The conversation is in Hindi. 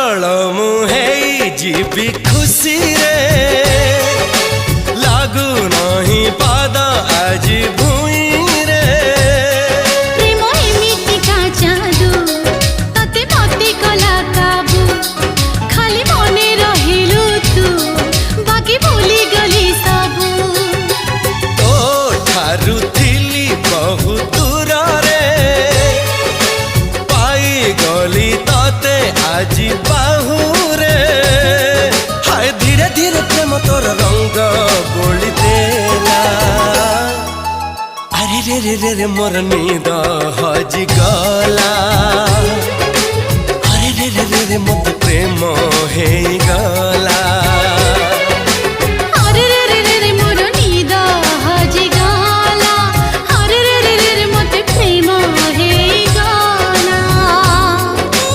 पागल मुहे जीवी खुशी रे लागू नहीं पाद आज भूई रे प्रेम एमिति का जादू तते मते कला काबू खाली मने रहिलु तू बाकी भूली गली सबू तो ठारू थिली बहु दूर रे पाई गली तते आज बाहू रे हाय धीरे धीरे प्रेम तोर रंग बोली देला अरे रे रे रे रे मोर नींद हज गला अरे रे रे रे रे मत प्रेम हे गला।